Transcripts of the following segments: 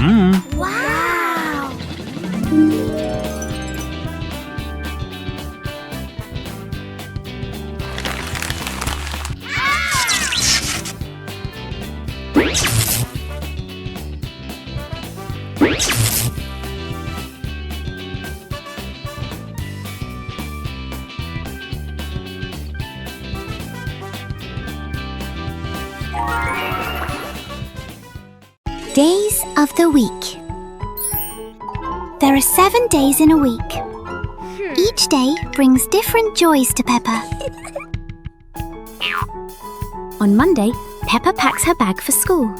Wow! Days of the week. There are 7 days in a week. Each day brings different joys to Peppa. On Monday, Peppa packs her bag for school.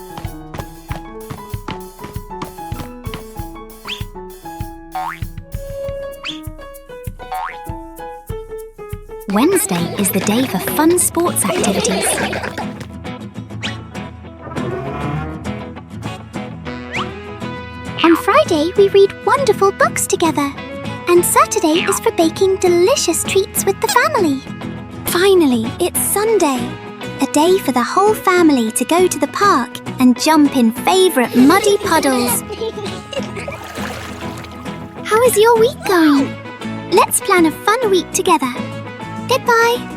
Wednesday is the day for fun sports activities. On Friday, we read wonderful books together. And Saturday is for baking delicious treats with the family. Finally, it's Sunday. A day for the whole family to go to the park and jump in favourite muddy puddles. How is your week going? Let's plan a fun week together. Goodbye.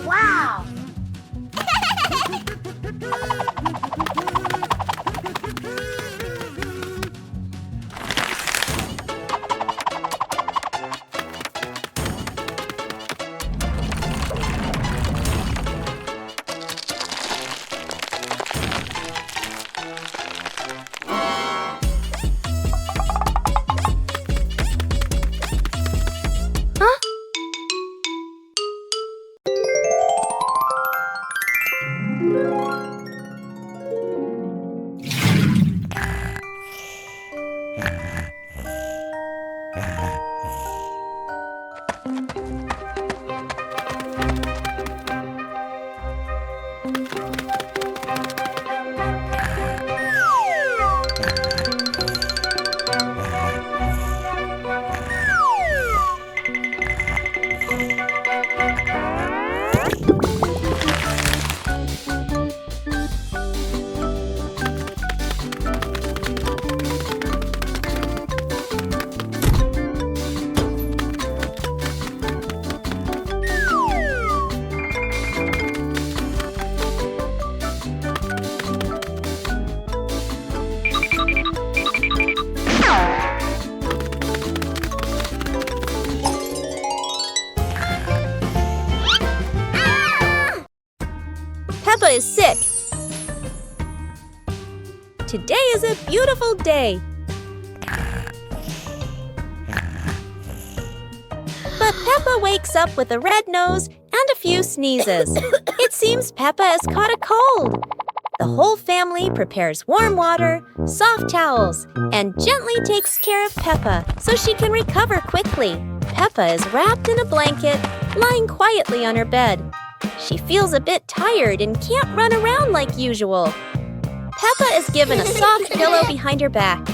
Wow! Peppa is sick. Today is a beautiful day. But Peppa wakes up with a red nose and a few sneezes. It seems Peppa has caught a cold. The whole family prepares warm water, soft towels, and gently takes care of Peppa so she can recover quickly. Peppa is wrapped in a blanket, lying quietly on her bed. She feels a bit tired and can't run around like usual. Peppa is given a soft pillow behind her back.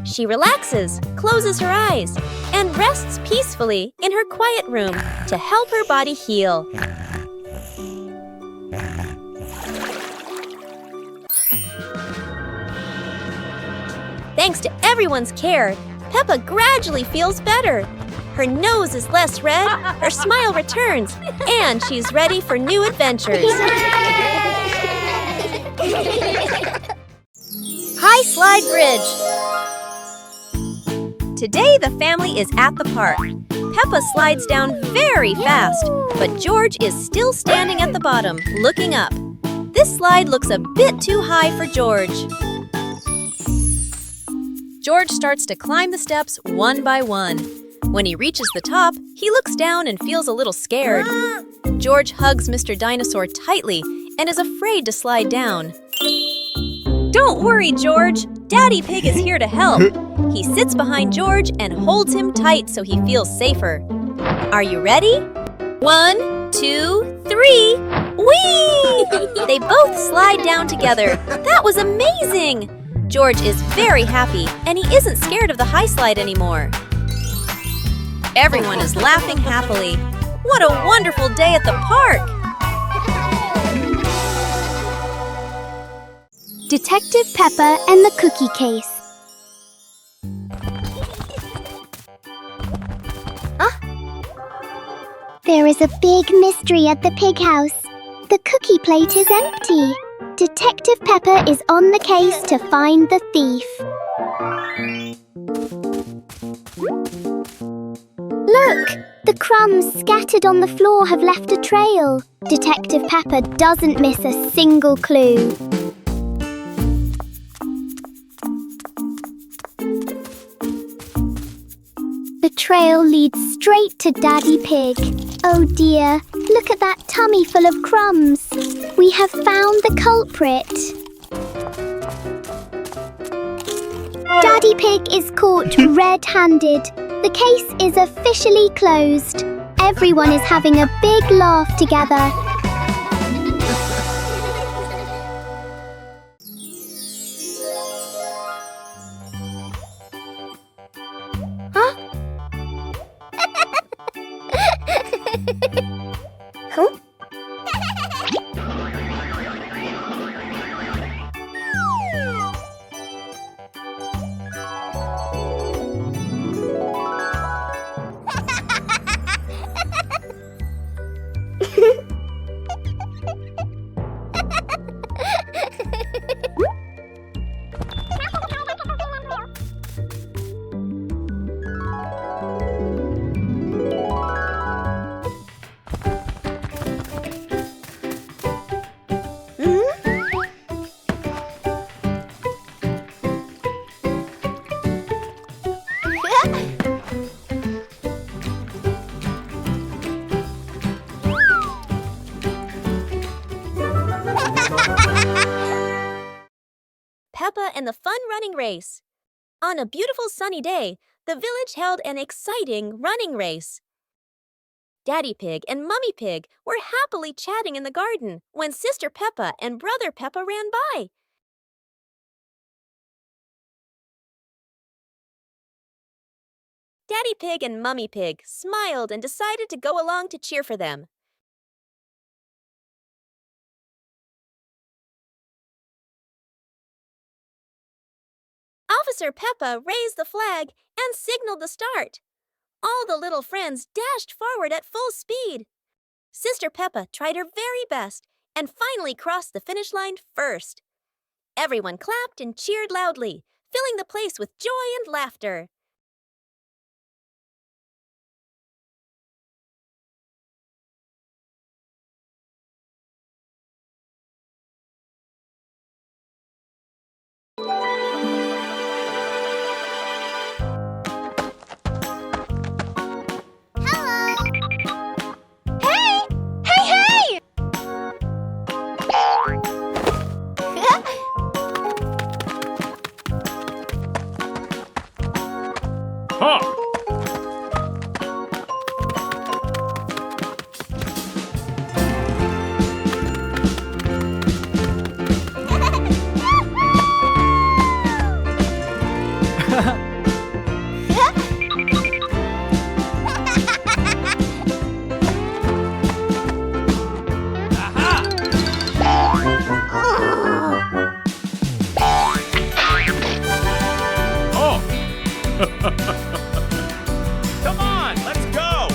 She relaxes, closes her eyes, and rests peacefully in her quiet room to help her body heal. Thanks to everyone's care, Peppa gradually feels better. Her nose is less red, her smile returns, and she's ready for new adventures. High Slide Bridge. Today the family is at the park. Peppa slides down very fast, but George is still standing at the bottom, looking up. This slide looks a bit too high for George. George starts to climb the steps one by one. When he reaches the top, he looks down and feels a little scared. George hugs Mr. Dinosaur tightly and is afraid to slide down. Don't worry, George. Daddy Pig is here to help. He sits behind George and holds him tight so he feels safer. Are you ready? 1, 2, 3. Whee! They both slide down together. That was amazing! George is very happy and he isn't scared of the high slide anymore. Everyone is laughing happily. What a wonderful day at the park! Detective Peppa and the Cookie Case. There is a big mystery at the pig house. The cookie plate is empty. Detective Peppa is on the case to find the thief. Look! The crumbs scattered on the floor have left a trail. Detective Peppa doesn't miss a single clue. The trail leads straight to Daddy Pig. Oh dear, look at that tummy full of crumbs. We have found the culprit. Daddy Pig is caught red-handed. The case is officially closed. Everyone is having a big laugh together. Peppa and the fun running race. On a beautiful sunny day, the village held an exciting running race. Daddy Pig and Mummy Pig were happily chatting in the garden when Sister Peppa and Brother Peppa ran by. Daddy Pig and Mummy Pig smiled and decided to go along to cheer for them. Officer Peppa raised the flag and signaled the start. All the little friends dashed forward at full speed. Sister Peppa tried her very best and finally crossed the finish line first. Everyone clapped and cheered loudly, filling the place with joy and laughter. Come on, let's go!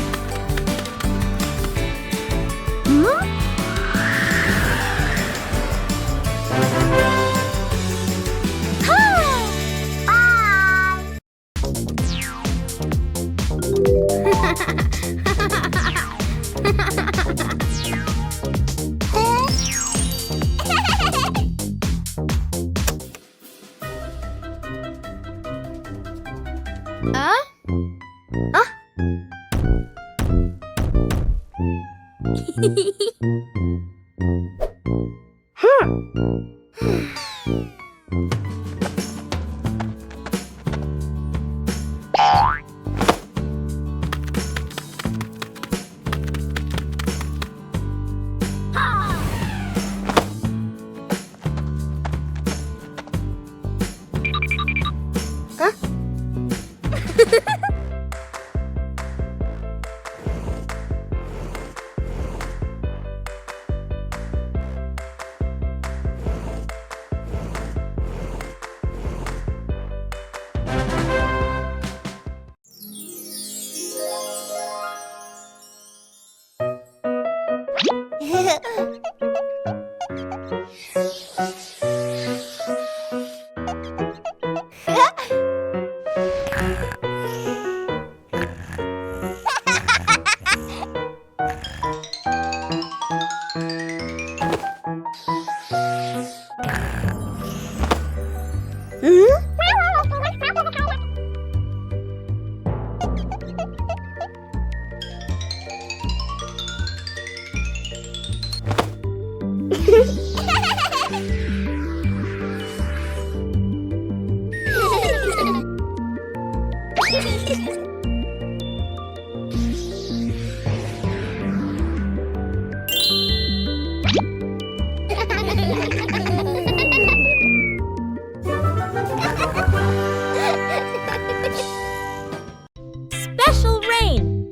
Special rain.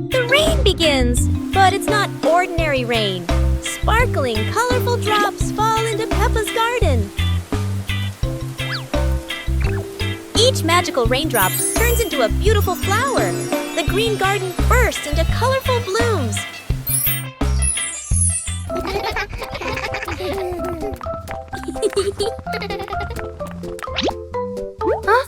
The rain begins, but it's not ordinary rain. Sparkling, colorful drops fall into Peppa's garden. Each magical raindrop turns into a beautiful flower. The green garden bursts into colorful blooms. Huh?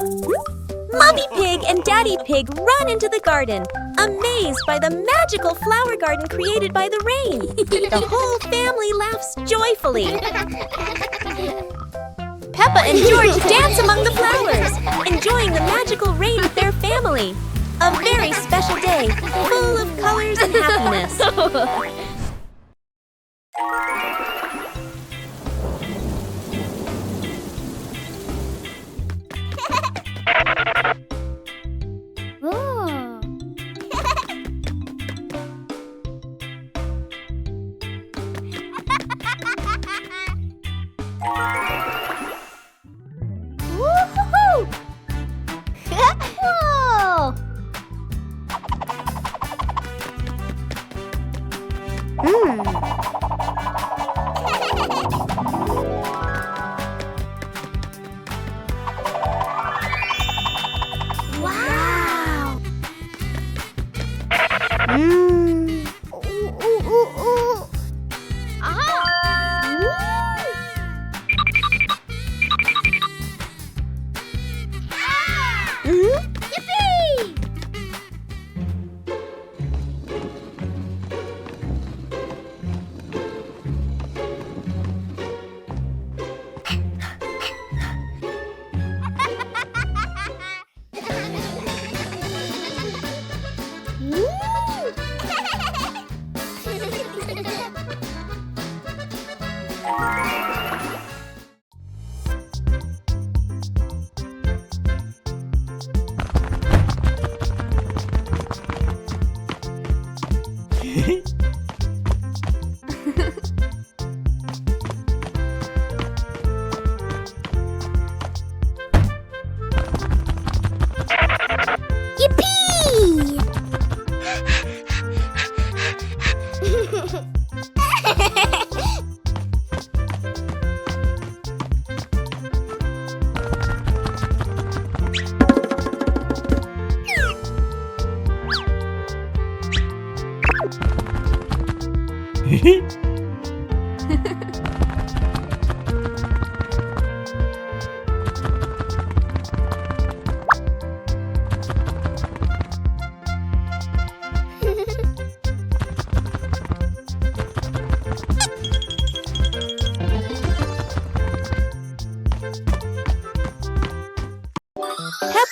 Mommy Pig and Daddy Pig run into the garden, amazed by the magical flower garden created by the rain. The whole family laughs joyfully. Peppa and George dance among the flowers, enjoying the magical rain with their family. A very special day, full of colors and happiness.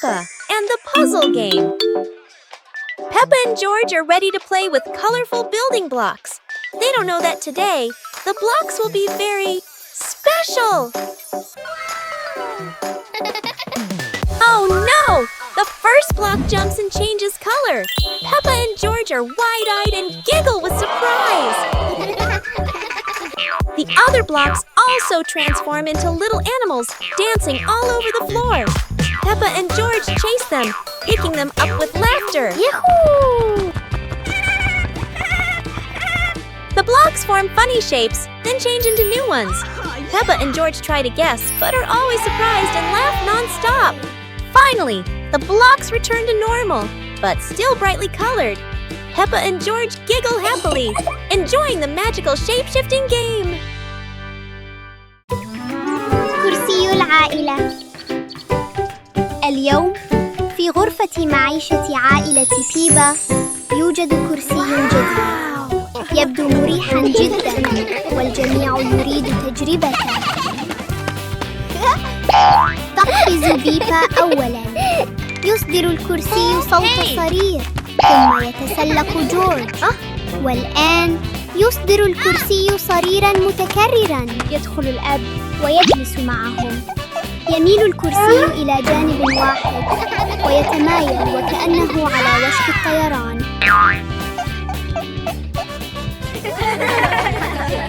Peppa and the puzzle game. Peppa and George are ready to play with colorful building blocks. They don't know that today, the blocks will be very special. Oh no! The first block jumps and changes color. Peppa and George are wide-eyed and giggle with surprise. The other blocks also transform into little animals dancing all over the floor. Peppa and George chase them, picking them up with laughter. Yahoo! The blocks form funny shapes, then change into new ones. Peppa and George try to guess, but are always surprised and laugh non-stop. Finally, the blocks return to normal, but still brightly colored. Peppa and George giggle happily, enjoying the magical shape-shifting game. كرسي العائلة. اليوم في غرفة معيشة عائلة بيبا يوجد كرسي جديد. يبدو مريحاً جداً والجميع يريد تجربته. تقفز بيبا أولاً. يصدر الكرسي صوت صرير ثم يتسلق جورج. والآن يصدر الكرسي صريراً متكرراً. يدخل الأب ويجلس معهم. يميل الكرسي إلى جانب واحد ويتمايل وكأنه على وشك الطيران.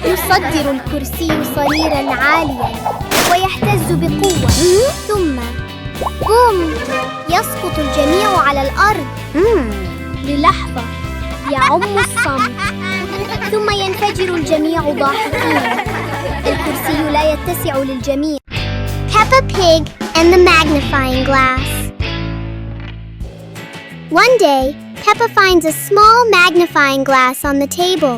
يصدر الكرسي صريراً عالياً ويهتز بقوة. ثم بوم! يسقط الجميع على الأرض. للحظة يعم الصمت ثم ينفجر الجميع ضاحكين. الكرسي لا يتسع للجميع. Peppa Pig and the magnifying glass. One day, Peppa finds a small magnifying glass on the table.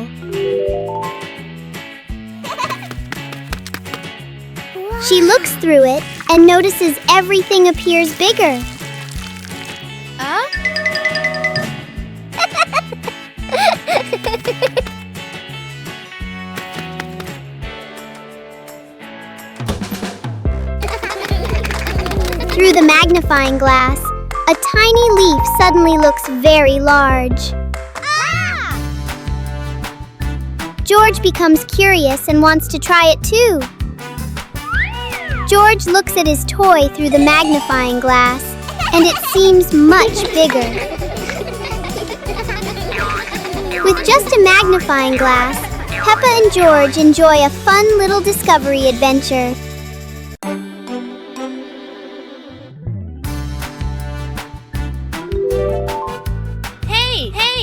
She looks through it and notices everything appears bigger. Through the magnifying glass, a tiny leaf suddenly looks very large. George becomes curious and wants to try it too. George looks at his toy through the magnifying glass, and it seems much bigger. With just a magnifying glass, Peppa and George enjoy a fun little discovery adventure. Hey! Hey!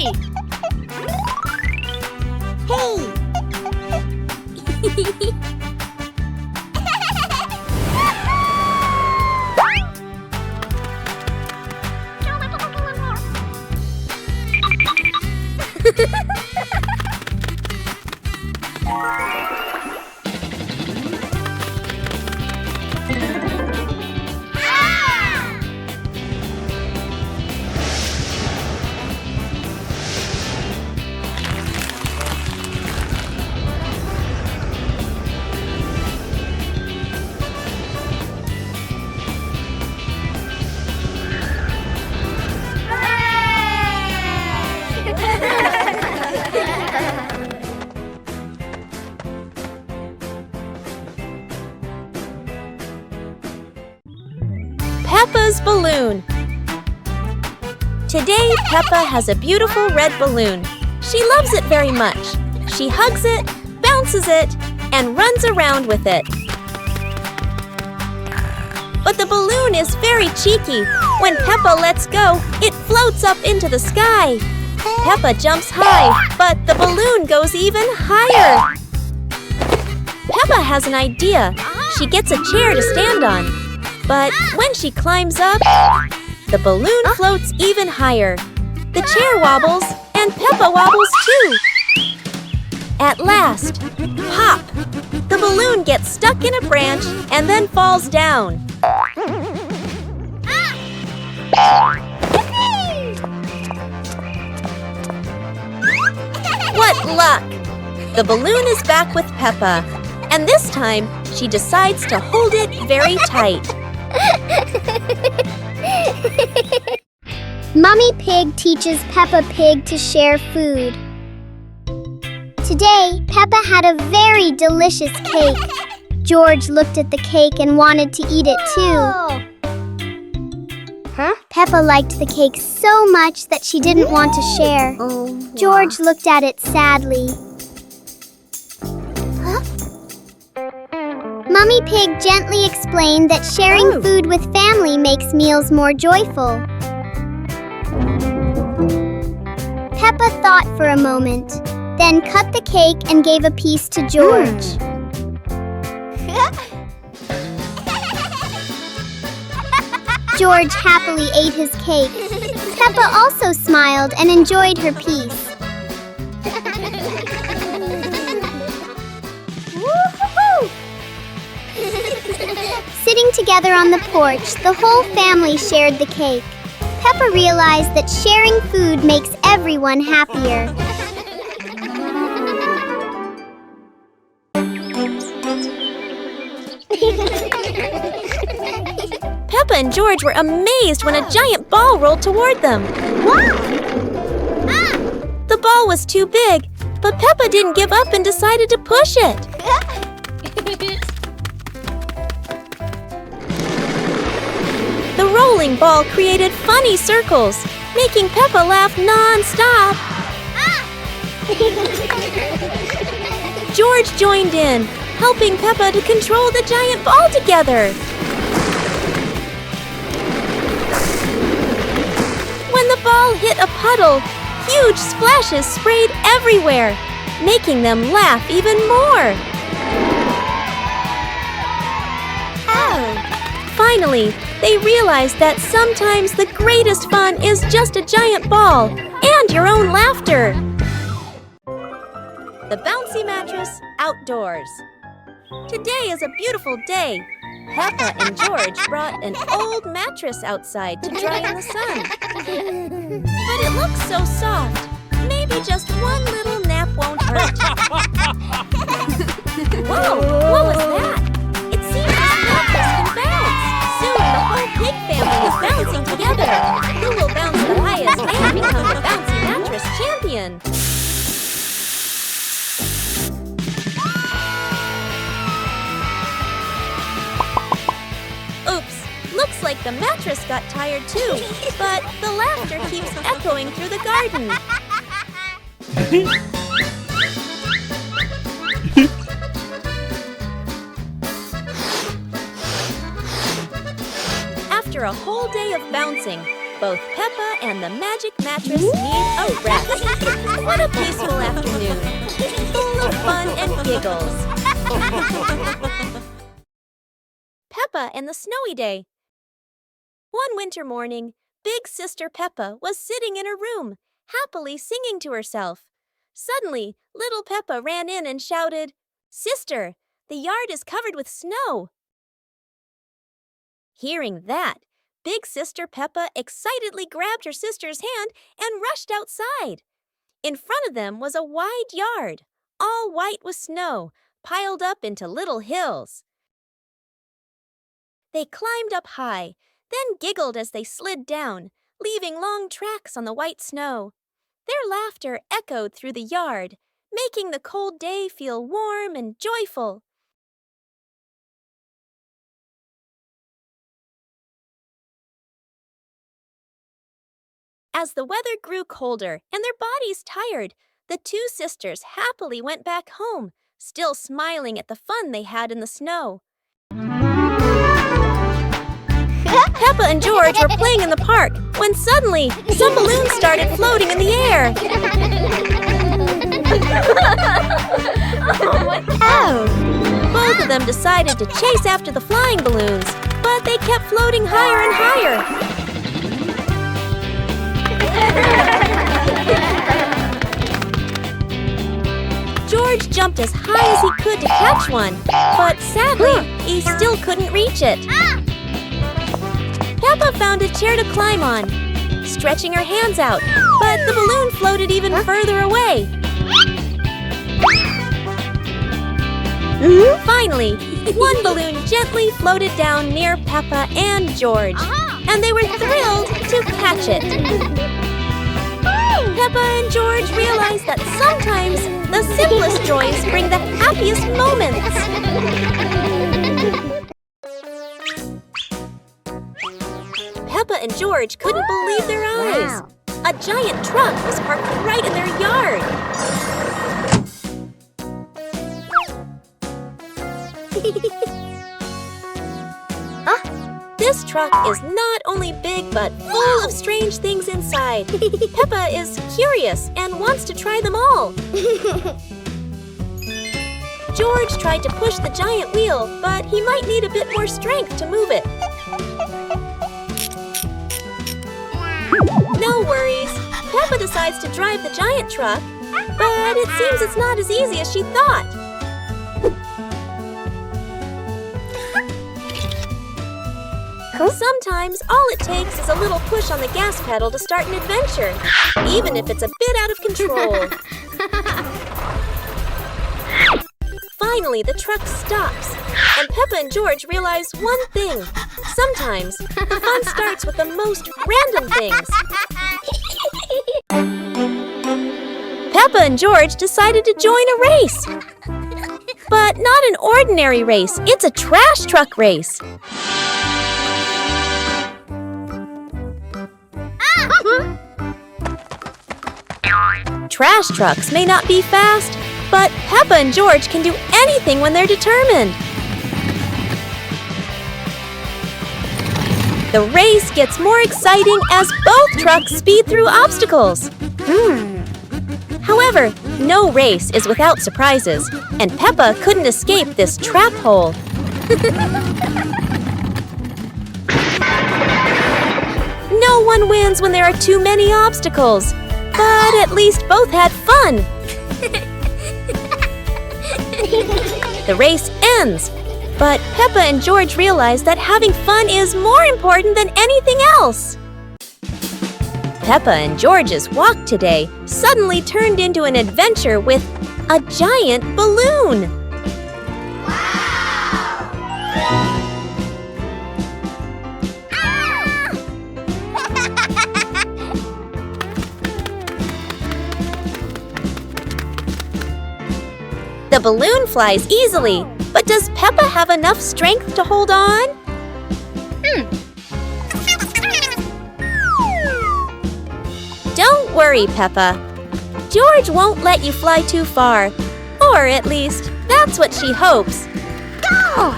Peppa's balloon. Today, Peppa has a beautiful red balloon. She loves it very much. She hugs it, bounces it, and runs around with it. But the balloon is very cheeky. When Peppa lets go, it floats up into the sky. Peppa jumps high, but the balloon goes even higher. Peppa has an idea. She gets a chair to stand on. But when she climbs up, the balloon floats even higher. The chair wobbles, and Peppa wobbles too. At last, pop! The balloon gets stuck in a branch and then falls down. What luck! The balloon is back with Peppa, and this time she decides to hold it very tight. Mummy Pig teaches Peppa Pig to share food. Today, Peppa had a very delicious cake. George looked at the cake and wanted to eat it too. Peppa liked the cake so much that she didn't want to share. George looked at it sadly. Mummy Pig gently explained that sharing food with family makes meals more joyful. Peppa thought for a moment, then cut the cake and gave a piece to George. George happily ate his cake. Peppa also smiled and enjoyed her piece. Sitting together on the porch, the whole family shared the cake. Peppa realized that sharing food makes everyone happier. Peppa and George were amazed when a giant ball rolled toward them. The ball was too big, but Peppa didn't give up and decided to push it. The rolling ball created funny circles, making Peppa laugh non-stop. George joined in, helping Peppa to control the giant ball together. When the ball hit a puddle, huge splashes sprayed everywhere, making them laugh even more. Finally, they realized that sometimes the greatest fun is just a giant ball and your own laughter. The bouncy mattress outdoors. Today is a beautiful day. Peppa and George brought an old mattress outside to dry in the sun. But it looks so soft. Maybe just one little nap won't hurt. Whoa, what was that? It seems this mattress can bounce. Soon the whole pig family is bouncing together. Who will bounce the highest and become the bouncy mattress champion? Looks like the mattress got tired too, but the laughter keeps echoing through the garden. After a whole day of bouncing, both Peppa and the magic mattress need a rest. What a peaceful afternoon, full of fun and giggles. Peppa and the Snowy Day. One winter morning, Big Sister Peppa was sitting in her room, happily singing to herself. Suddenly, little Peppa ran in and shouted, "Sister, the yard is covered with snow." Hearing that, Big Sister Peppa excitedly grabbed her sister's hand and rushed outside. In front of them was a wide yard, all white with snow, piled up into little hills. They climbed up high, then giggled as they slid down, leaving long tracks on the white snow. Their laughter echoed through the yard, making the cold day feel warm and joyful. As the weather grew colder and their bodies tired, the two sisters happily went back home, still smiling at the fun they had in the snow. Peppa and George were playing in the park when suddenly some balloons started floating in the air. Both of them decided to chase after the flying balloons, but they kept floating higher and higher. George jumped as high as he could to catch one, but sadly, he still couldn't reach it. Peppa found a chair to climb on, stretching her hands out, but the balloon floated even further away. Finally, one balloon gently floated down near Peppa and George. and they were thrilled to catch it. Peppa and George realized that sometimes the simplest joys bring the happiest moments. Peppa and George couldn't believe their eyes. Wow. A giant truck was parked right in their yard. This truck is not only big but full of strange things inside. Peppa is curious and wants to try them all. George tried to push the giant wheel, but he might need a bit more strength to move it. No worries. Peppa decides to drive the giant truck, but it seems it's not as easy as she thought. Sometimes all it takes is a little push on the gas pedal to start an adventure, even if it's a bit out of control. Finally, the truck stops, and Peppa and George realize one thing. Sometimes the fun starts with the most random things. Peppa and George decided to join a race. But not an ordinary race, it's a trash truck race. Trash trucks may not be fast, but Peppa and George can do anything when they're determined. The race gets more exciting as both trucks speed through obstacles. However, no race is without surprises, and Peppa couldn't escape this trap hole. No one wins when there are too many obstacles, but at least both had fun. The race ends, but Peppa and George realize that having fun is more important than anything else. Peppa and George's walk today suddenly turned into an adventure with a giant balloon. The balloon flies easily, but does Peppa have enough strength to hold on? Don't worry, Peppa. George won't let you fly too far, or at least that's what she hopes. Go!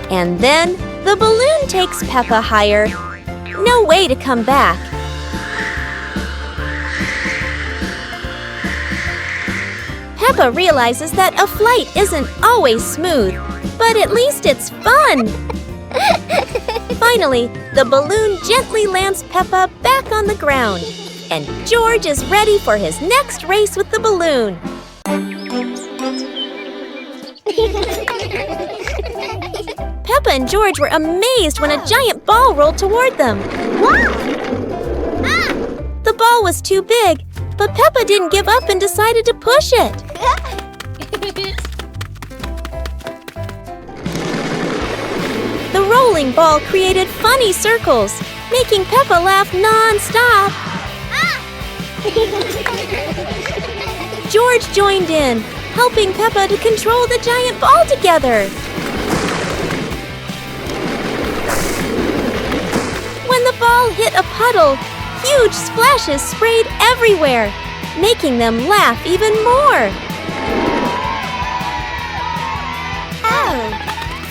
And then the balloon takes Peppa higher. No way to come back. Peppa realizes that a flight isn't always smooth, but at least it's fun. Finally, the balloon gently lands Peppa back on the ground, and George is ready for his next race with the balloon. Peppa and George were amazed when a giant ball rolled toward them. The ball was too big, but Peppa didn't give up and decided to push it. The rolling ball created funny circles, making Peppa laugh non-stop. George joined in, helping Peppa to control the giant ball together. When the ball hit a puddle, huge splashes sprayed everywhere, making them laugh even more.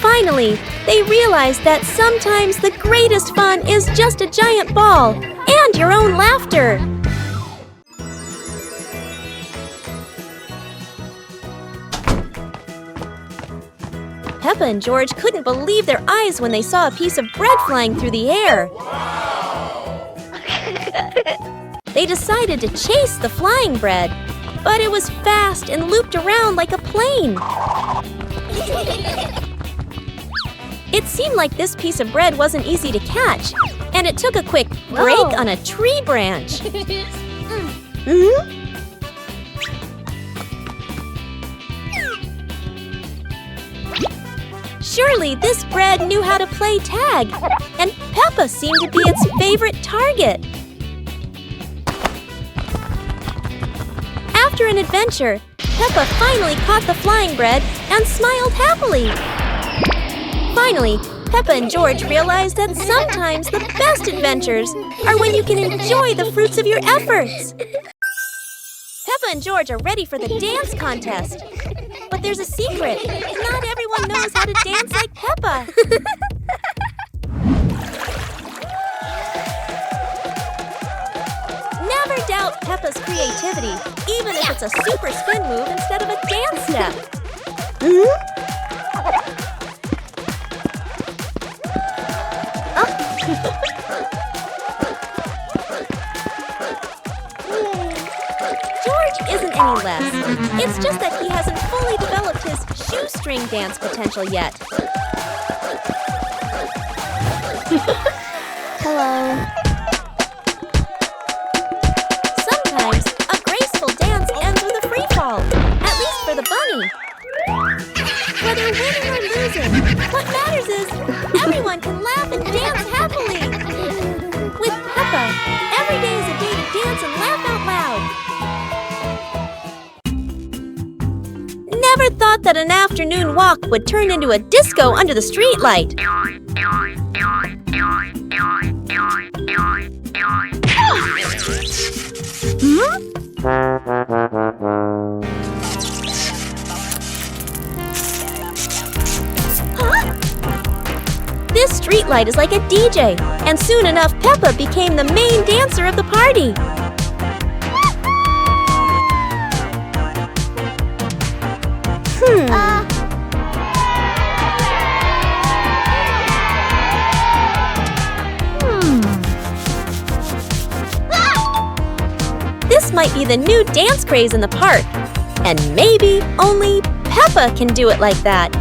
Finally, they realized that sometimes the greatest fun is just a giant ball and your own laughter. Peppa and George couldn't believe their eyes when they saw a piece of bread flying through the air. They decided to chase the flying bread, but it was fast and looped around like a plane. It seemed like this piece of bread wasn't easy to catch, and it took a quick break on a tree branch. Surely this bread knew how to play tag, and Peppa seemed to be its favorite target. After an adventure, Peppa finally caught the flying bread and smiled happily. Finally, Peppa and George realized that sometimes the best adventures are when you can enjoy the fruits of your efforts. Peppa and George are ready for the dance contest. But there's a secret. Not everyone knows how to dance like Peppa. Never doubt Peppa's creativity, even if it's a super spin move instead of a dance step. George isn't any less. It's just that he hasn't fully developed his shoestring dance potential yet. Hello. Sometimes, a graceful dance ends with a free fall, at least for the bunny. Whether winning or losing, what matters is everyone can laugh and dance happily. With Peppa, every day is a day to dance and laugh out loud. Never thought that an afternoon walk would turn into a disco under the streetlight. This streetlight is like a DJ, and soon enough Peppa became the main dancer of the party. This might be the new dance craze in the park, and maybe only Peppa can do it like that.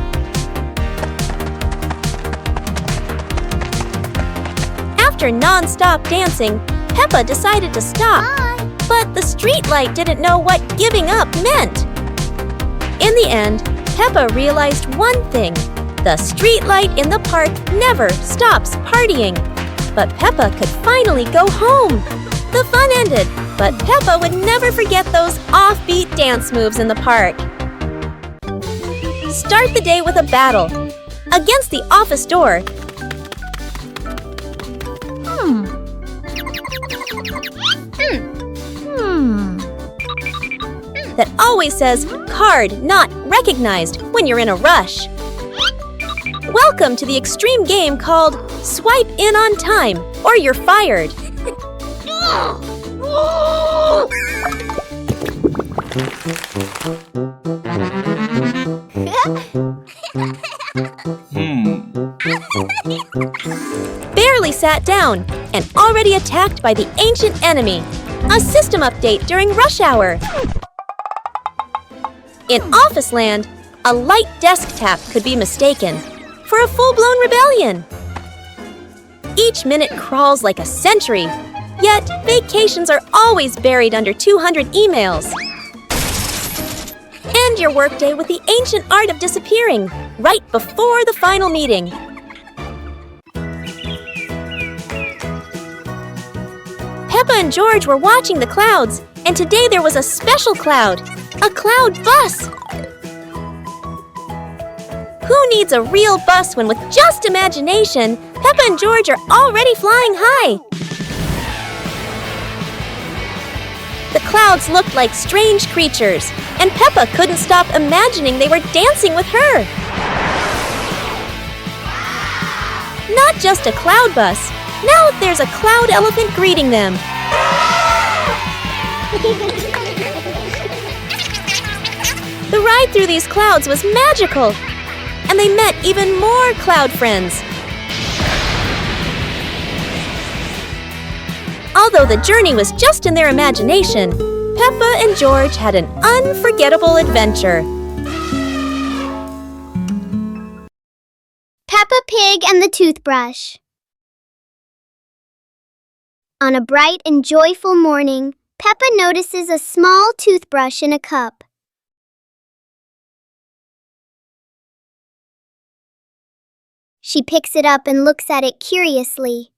After non-stop dancing, Peppa decided to stop. But the streetlight didn't know what giving up meant. In the end, Peppa realized one thing. The streetlight in the park never stops partying. But Peppa could finally go home. The fun ended, but Peppa would never forget those offbeat dance moves in the park. Start the day with a battle. Against the office door, that always says card not recognized when you're in a rush. Welcome to the extreme game called Swipe In on Time or You're Fired. Barely sat down and already attacked by the ancient enemy. A system update during rush hour. In Office Land, a light desk tap could be mistaken for a full-blown rebellion. Each minute crawls like a century, yet vacations are always buried under 200 emails. End your workday with the ancient art of disappearing right before the final meeting. Peppa and George were watching the clouds, and today there was a special cloud, a cloud bus. Who needs a real bus when with just imagination, Peppa and George are already flying high? The clouds looked like strange creatures, and Peppa couldn't stop imagining they were dancing with her. Not just a cloud bus, now there's a cloud elephant greeting them. The ride through these clouds was magical, and they met even more cloud friends. Although the journey was just in their imagination, Peppa and George had an unforgettable adventure. Peppa Pig and the Toothbrush. On a bright and joyful morning, Peppa notices a small toothbrush in a cup. She picks it up and looks at it curiously.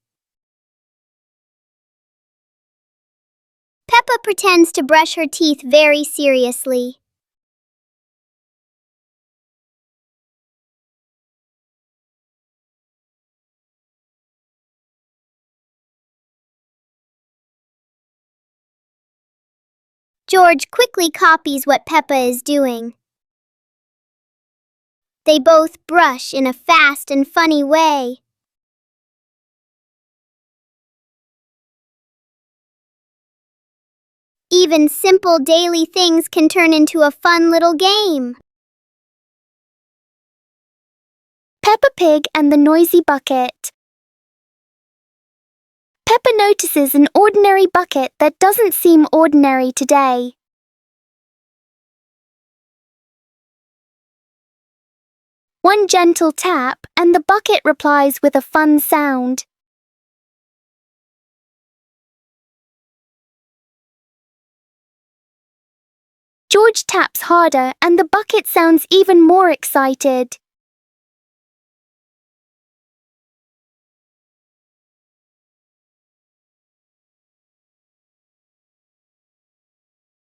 Peppa pretends to brush her teeth very seriously. George quickly copies what Peppa is doing. They both brush in a fast and funny way. Even simple daily things can turn into a fun little game. Peppa Pig and the Noisy Bucket. Peppa notices an ordinary bucket that doesn't seem ordinary today. One gentle tap, and the bucket replies with a fun sound. George taps harder, and the bucket sounds even more excited.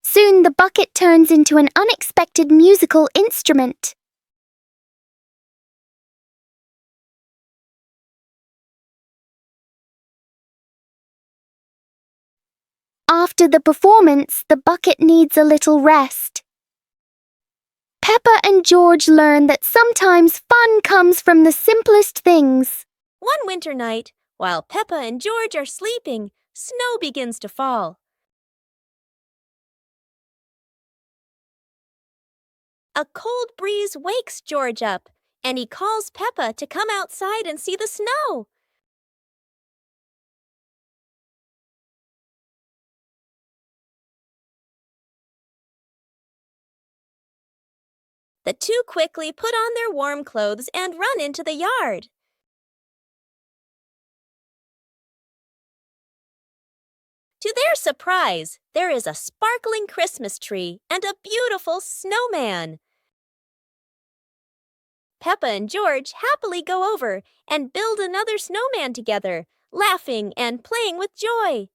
Soon the bucket turns into an unexpected musical instrument. After the performance, the bucket needs a little rest. Peppa and George learn that sometimes fun comes from the simplest things. One winter night, while Peppa and George are sleeping, snow begins to fall. A cold breeze wakes George up, and he calls Peppa to come outside and see the snow. The two quickly put on their warm clothes and run into the yard. To their surprise, there is a sparkling Christmas tree and a beautiful snowman. Peppa and George happily go over and build another snowman together, laughing and playing with joy.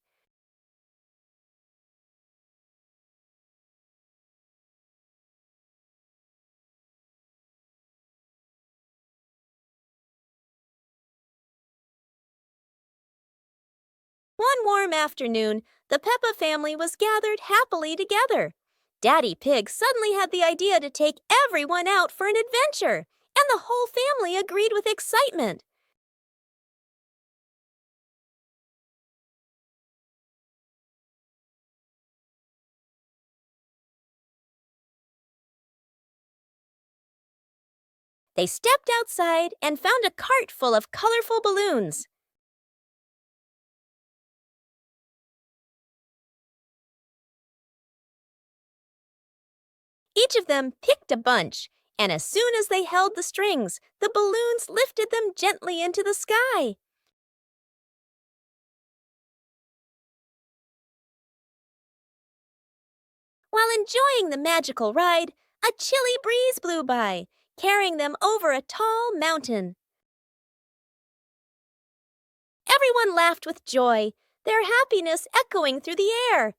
One warm afternoon, the Peppa family was gathered happily together. Daddy Pig suddenly had the idea to take everyone out for an adventure, and the whole family agreed with excitement. They stepped outside and found a cart full of colorful balloons. Each of them picked a bunch, and as soon as they held the strings, the balloons lifted them gently into the sky. While enjoying the magical ride, a chilly breeze blew by, carrying them over a tall mountain. Everyone laughed with joy, their happiness echoing through the air.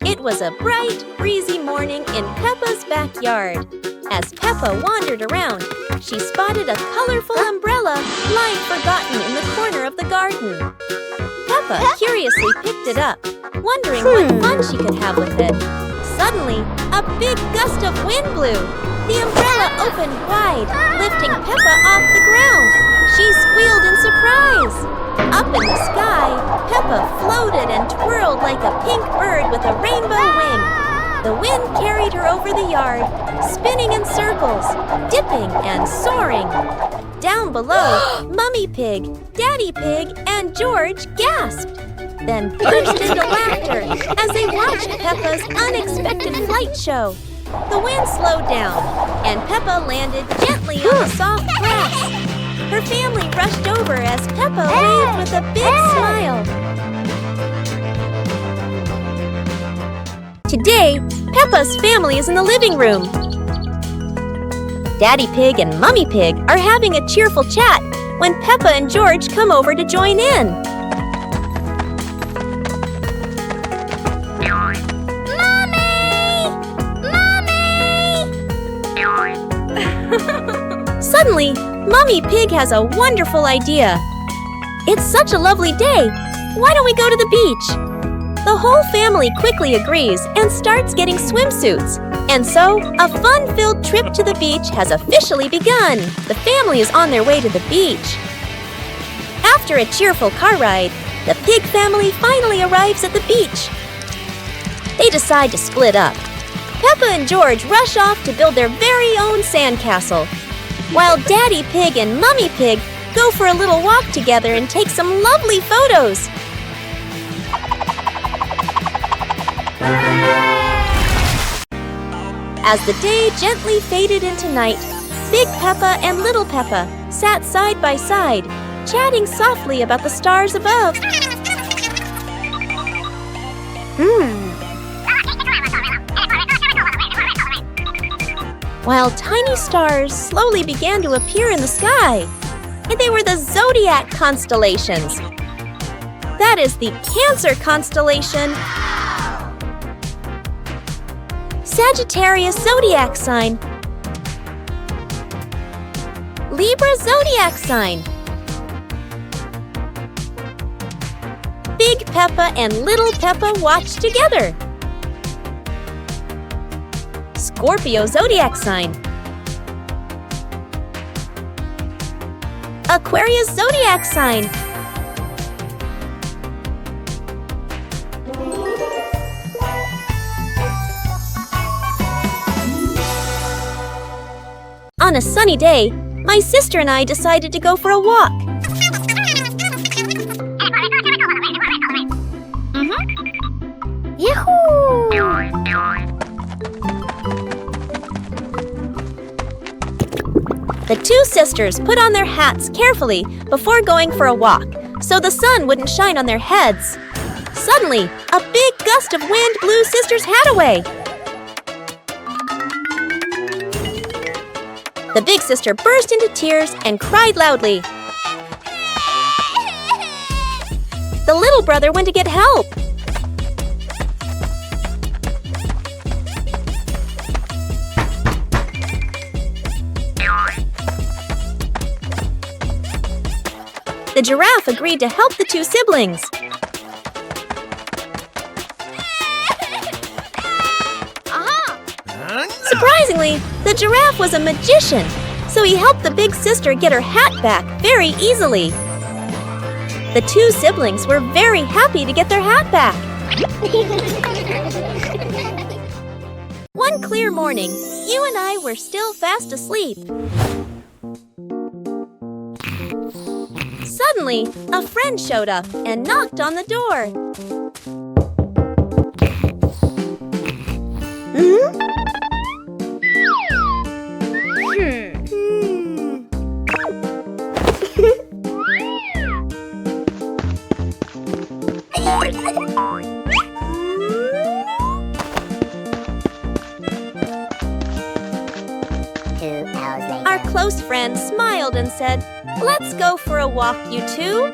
It was a bright, breezy morning in Peppa's backyard. As Peppa wandered around, she spotted a colorful umbrella lying forgotten in the corner of the garden. Peppa curiously picked it up, wondering what fun she could have with it. Suddenly, a big gust of wind blew. The umbrella opened wide, lifting Peppa off the ground. She squealed in surprise. Up in the sky, Peppa floated and twirled like a pink bird with a rainbow wing. The wind carried her over the yard, spinning in circles, dipping and soaring. Down below, Mummy Pig, Daddy Pig, and George gasped, then burst into laughter as they watched Peppa's unexpected flight show. The wind slowed down, and Peppa landed gently on the soft grass. Her family rushed over as Peppa waved with a big smile. Today, Peppa's family is in the living room. Daddy Pig and Mummy Pig are having a cheerful chat when Peppa and George come over to join in. Mommy! Mommy! Suddenly, Mummy Pig has a wonderful idea. It's such a lovely day. Why don't we go to the beach? The whole family quickly agrees and starts getting swimsuits. And so, a fun-filled trip to the beach has officially begun. The family is on their way to the beach. After a cheerful car ride, the Pig family finally arrives at the beach. They decide to split up. Peppa and George rush off to build their very own sandcastle, while Daddy Pig and Mummy Pig go for a little walk together and take some lovely photos. As the day gently faded into night, Big Peppa and Little Peppa sat side by side, chatting softly about the stars above. While tiny stars slowly began to appear in the sky, and they were the zodiac constellations. That is the Cancer constellation, Sagittarius zodiac sign, Libra zodiac sign, Big Peppa and Little Peppa watch together, Scorpio zodiac sign, Aquarius zodiac sign, On a sunny day, my sister and I decided to go for a walk. Yahoo! The two sisters put on their hats carefully before going for a walk, so the sun wouldn't shine on their heads. Suddenly, a big gust of wind blew Sister's hat away. The big sister burst into tears and cried loudly. The little brother went to get help. The giraffe agreed to help the two siblings. Surprisingly, the giraffe was a magician, so he helped the big sister get her hat back very easily. The two siblings were very happy to get their hat back. One clear morning, you and I were still fast asleep. Suddenly, a friend showed up and knocked on the door. Our close friend smiled and said, "Let's go for a walk, you two."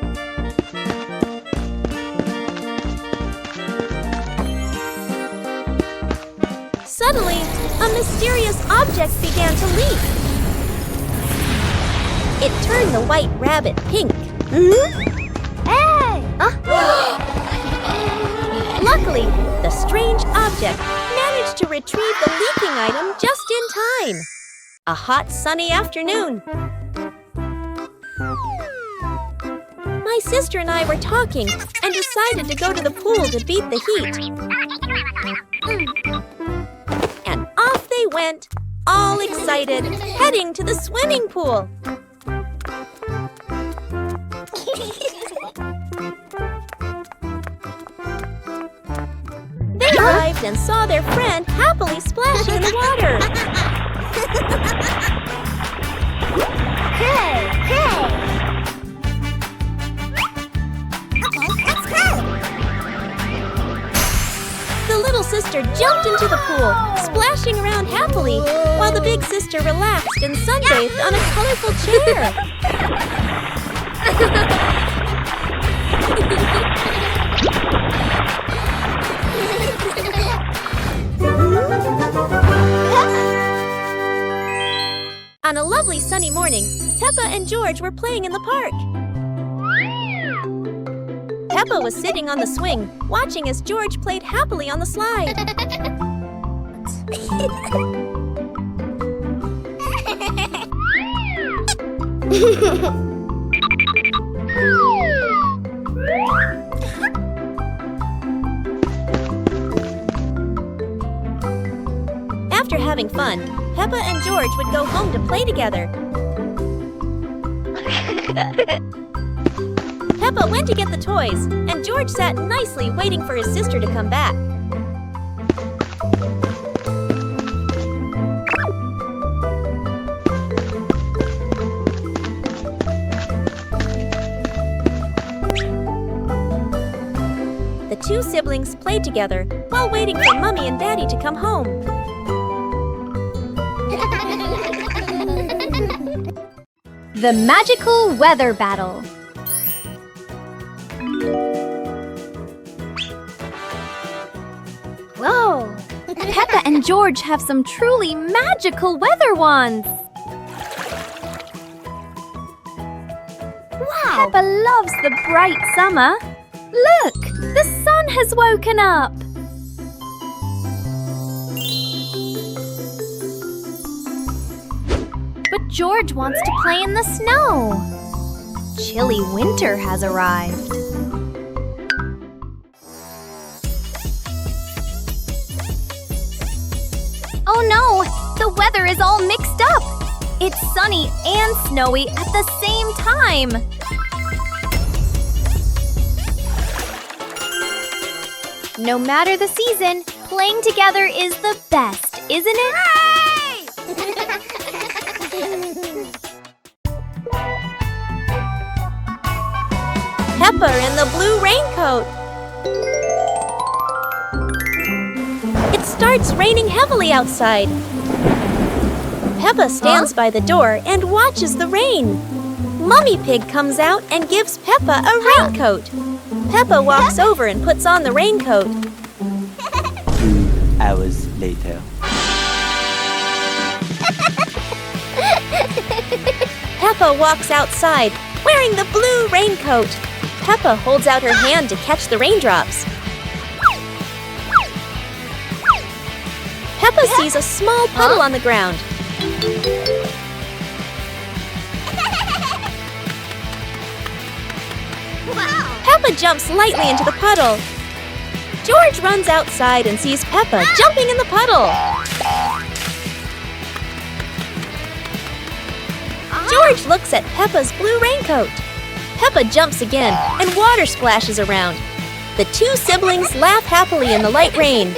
Suddenly, a mysterious object began to leak. It turned the white rabbit pink. Hey! Luckily, the strange object managed to retrieve the leaking item just in time. A hot, sunny afternoon. My sister and I were talking and decided to go to the pool to beat the heat. And off they went, all excited, heading to the swimming pool. They arrived and saw their friend happily splashing in the water. Hey! Hey! Okay, let's go! The little sister jumped into the pool, splashing around happily, while the big sister relaxed and sunbathed on a colorful chair. On a lovely sunny morning, Peppa and George were playing in the park. Peppa was sitting on the swing, watching as George played happily on the slide. After having fun, Peppa and George would go home to play together. Peppa went to get the toys, and George sat nicely waiting for his sister to come back. The two siblings played together while waiting for Mommy and Daddy to come home. The Magical Weather Battle. Whoa! Peppa and George have some truly magical weather wands. Wow! Peppa loves the bright summer. Look! The sun has woken up! But George wants to play in the snow. Chilly winter has arrived. Oh no! The weather is all mixed up! It's sunny and snowy at the same time! No matter the season, playing together is the best, isn't it? Peppa in the blue raincoat. It starts raining heavily outside. Peppa stands by the door and watches the rain. Mummy Pig comes out and gives Peppa a raincoat. Peppa walks over and puts on the raincoat. 2 hours later. Peppa walks outside, wearing the blue raincoat. Peppa holds out her hand to catch the raindrops. Peppa sees a small puddle on the ground. Peppa jumps lightly into the puddle. George runs outside and sees Peppa jumping in the puddle. George looks at Peppa's blue raincoat. Peppa jumps again, and water splashes around. The two siblings laugh happily in the light rain.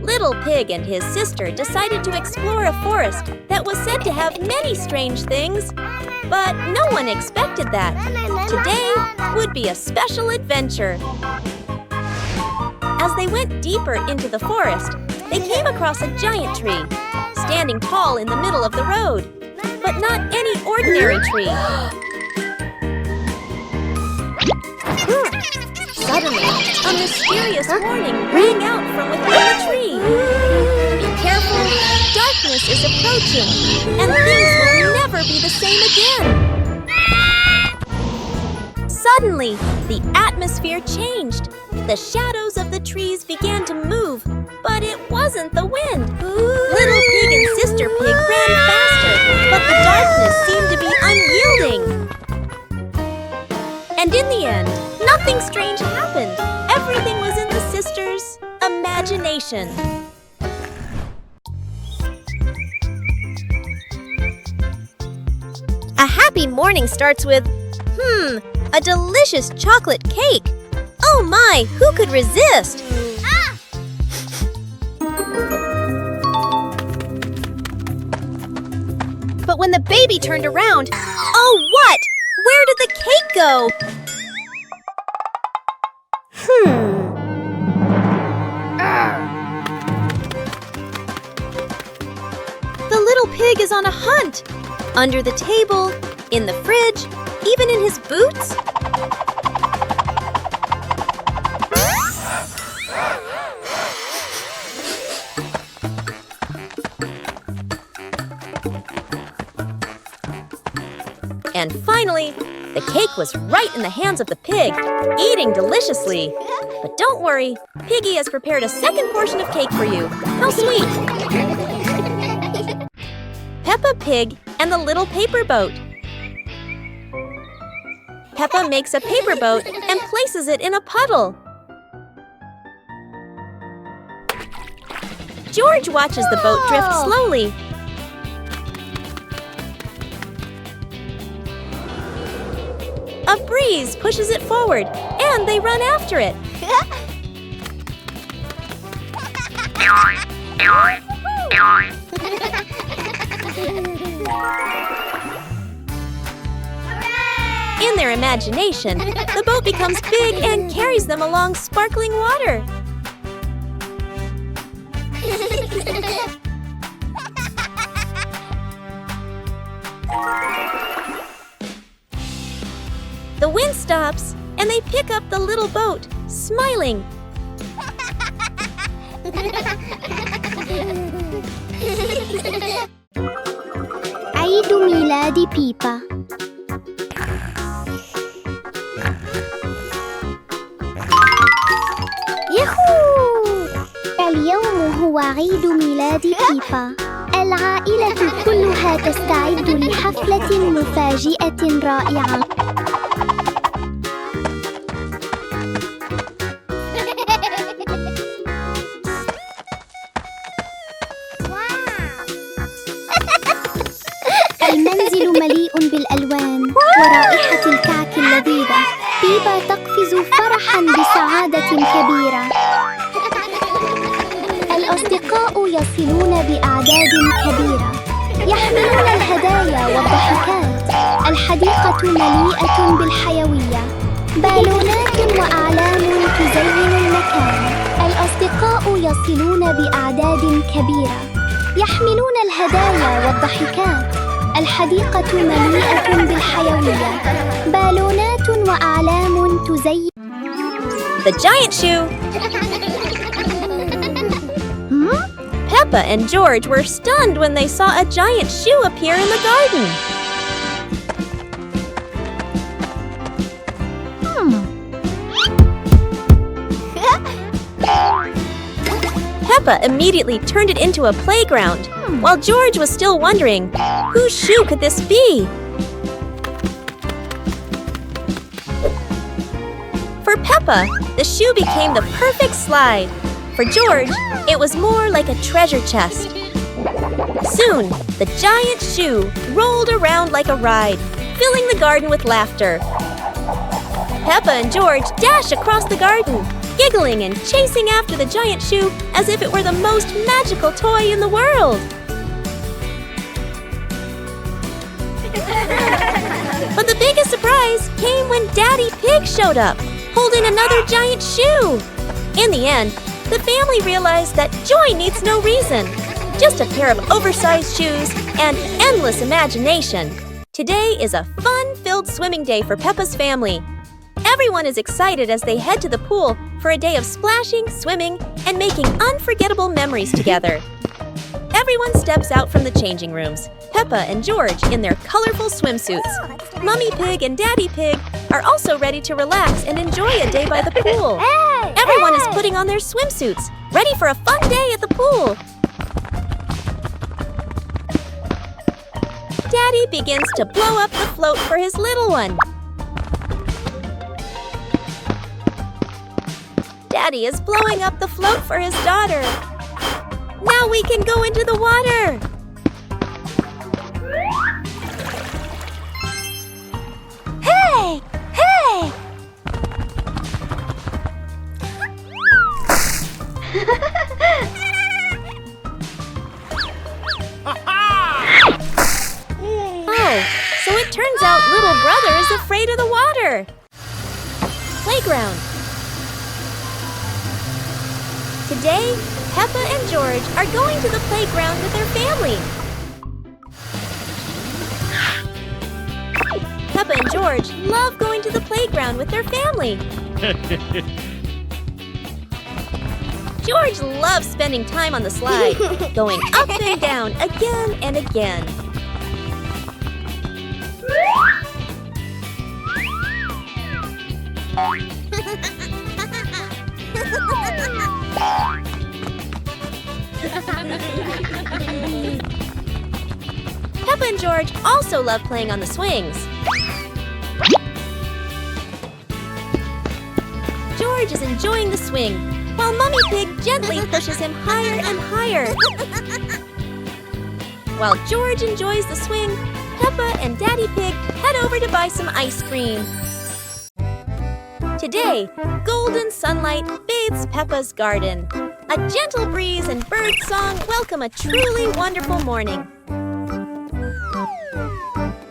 Little Pig and his sister decided to explore a forest that was said to have many strange things. But no one expected that. Today would be a special adventure. As they went deeper into the forest, they came across a giant tree, standing tall in the middle of the road. But not any ordinary tree. Suddenly, a mysterious warning rang out from within the tree. Be careful, darkness is approaching, and things will never be the same again. Suddenly, the atmosphere changed. The shadows of the trees began to move, but it wasn't the wind. Little Pig and Sister Pig ran faster, but the darkness seemed to be unyielding. And in the end, nothing strange happened. Everything was in the sisters' imagination. A happy morning starts with, a delicious chocolate cake. Oh my, who could resist? But when the baby turned around, oh what? Where did the cake go? The little pig Pig is on a hunt. Under the table, in the fridge, even in his boots. And finally, the cake was right in the hands of the pig, eating deliciously. But don't worry, Piggy has prepared a second portion of cake for you. How sweet! Peppa Pig and the Little Paper Boat. Peppa makes a paper boat and places it in a puddle. George watches the boat drift slowly. A breeze pushes it forward, and they run after it. In their imagination, the boat becomes big and carries them along sparkling water. The wind stops, and they pick up the little boat, smiling. عيد ميلاد بيبا. ياهو! اليوم هو عيد ميلاد بيبا. العائلة كلها تستعد لحفلة مفاجئة رائعة. المنزل مليء بالألوان ورائحة الكعك اللذيذة. بيبا تقفز فرحاً بسعادة كبيرة. الأصدقاء يصلون بأعداد كبيرة، يحملون الهدايا والضحكات. الحديقة مليئة بالحيوية، بالونات وأعلام تزين المكان. الأصدقاء يصلون بأعداد كبيرة، يحملون الهدايا والضحكات. الحديقة مليئة بالحيوية، بالونات وأعلام تزين. The giant shoe! Peppa and George were stunned when they saw a giant shoe appear in the garden. Peppa immediately turned it into a playground, while George was still wondering, whose shoe could this be? For Peppa, the shoe became the perfect slide. For George, it was more like a treasure chest. Soon, the giant shoe rolled around like a ride, filling the garden with laughter. Peppa and George dash across the garden, giggling and chasing after the giant shoe as if it were the most magical toy in the world. But the biggest surprise came when Daddy Pig showed up, holding another giant shoe. In the end, the family realized that joy needs no reason, just a pair of oversized shoes and endless imagination. Today is a fun-filled swimming day for Peppa's family. Everyone is excited as they head to the pool for a day of splashing, swimming, and making unforgettable memories together. Everyone steps out from the changing rooms, Peppa and George in their colorful swimsuits. Mummy Pig and Daddy Pig are also ready to relax and enjoy a day by the pool. Everyone is putting on their swimsuits, ready for a fun day at the pool. Daddy begins to blow up the float for his little one. Daddy is blowing up the float for his daughter. Now we can go into the water. Hey! Hey! Oh, so it turns out little brother is afraid of the water. Playground. Today, Peppa and George are going to the playground with their family. Peppa and George love going to the playground with their family. George loves spending time on the slide, going up and down again and again. Peppa and George also love playing on the swings. George is enjoying the swing, while Mummy Pig gently pushes him higher and higher. While George enjoys the swing, Peppa and Daddy Pig head over to buy some ice cream. Today, golden sunlight bathes Peppa's garden. A gentle breeze and bird song welcome a truly wonderful morning.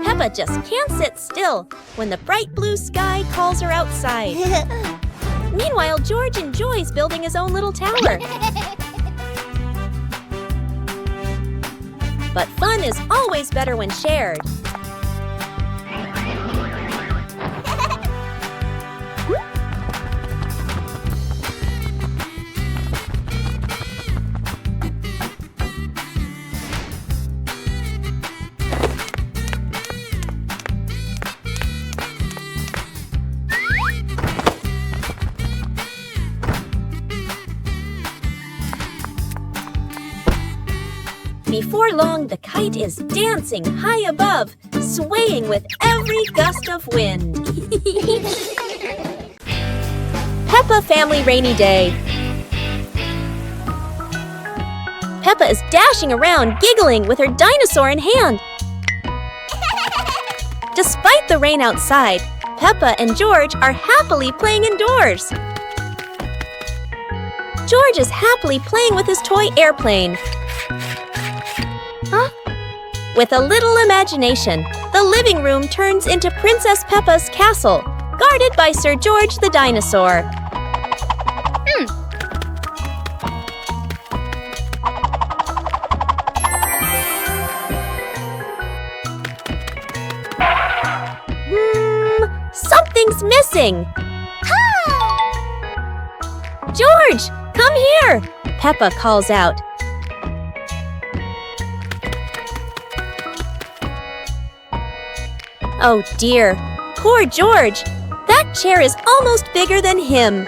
Peppa just can't sit still when the bright blue sky calls her outside. Meanwhile, George enjoys building his own little tower. But fun is always better when shared. Before long, the kite is dancing high above, swaying with every gust of wind. Peppa Family Rainy Day. Peppa is dashing around, giggling with her dinosaur in hand. Despite the rain outside, Peppa and George are happily playing indoors. George is happily playing with his toy airplane. With a little imagination, the living room turns into Princess Peppa's castle, guarded by Sir George the dinosaur. Something's missing! George, come here! Peppa calls out. Oh dear, poor George! That chair is almost bigger than him.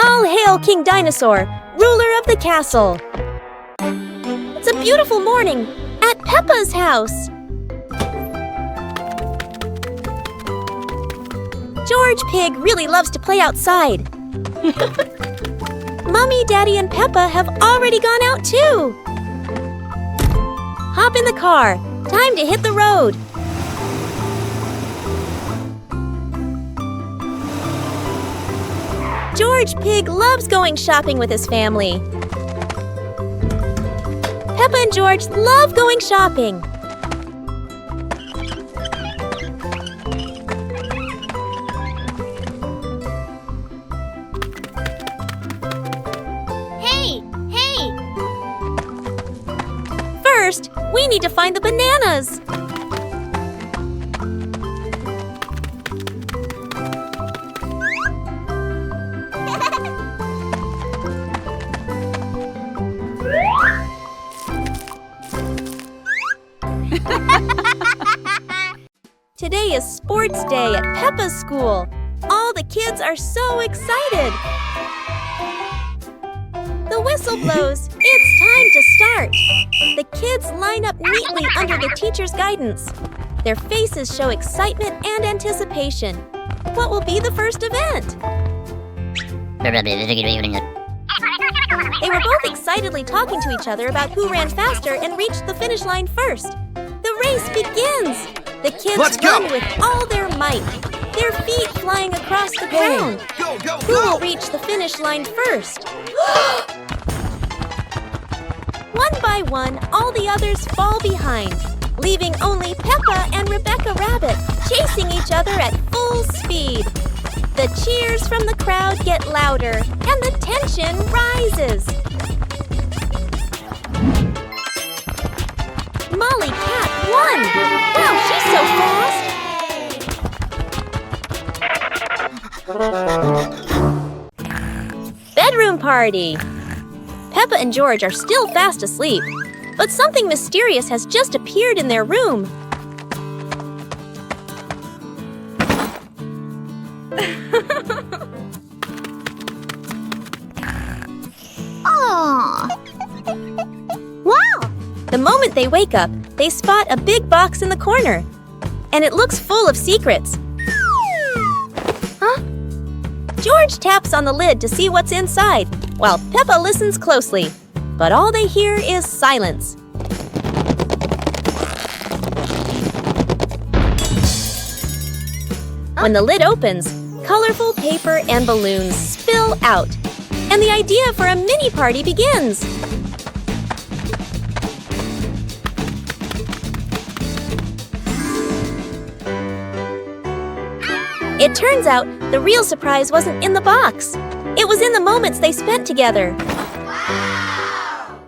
All hail King Dinosaur, ruler of the castle! It's a beautiful morning at Peppa's house. George Pig really loves to play outside. Mummy, Daddy, and Peppa have already gone out too. Hop in the car. Time to hit the road. George Pig loves going shopping with his family. Peppa and George love going shopping. First, we need to find the bananas. Today is sports day at Peppa's school. All the kids are so excited. The whistle blows. It's time to start. The kids line up neatly under the teacher's guidance. Their faces show excitement and anticipation. What will be the first event? They were both excitedly talking to each other about who ran faster and reached the finish line first. The race begins. The kids run with all their might, their feet flying across the ground. Who will reach the finish line first? One by one, all the others fall behind, leaving only Peppa and Rebecca Rabbit chasing each other at full speed. The cheers from the crowd get louder, and the tension rises. Molly Cat won! Wow, she's so fast! Bedroom party! Peppa and George are still fast asleep, but something mysterious has just appeared in their room. Aww. Wow! The moment they wake up, they spot a big box in the corner, and it looks full of secrets. Huh? George taps on the lid to see what's inside, while Peppa listens closely, but all they hear is silence. When the lid opens, colorful paper and balloons spill out, and the idea for a mini party begins. It turns out the real surprise wasn't in the box. It was in the moments they spent together.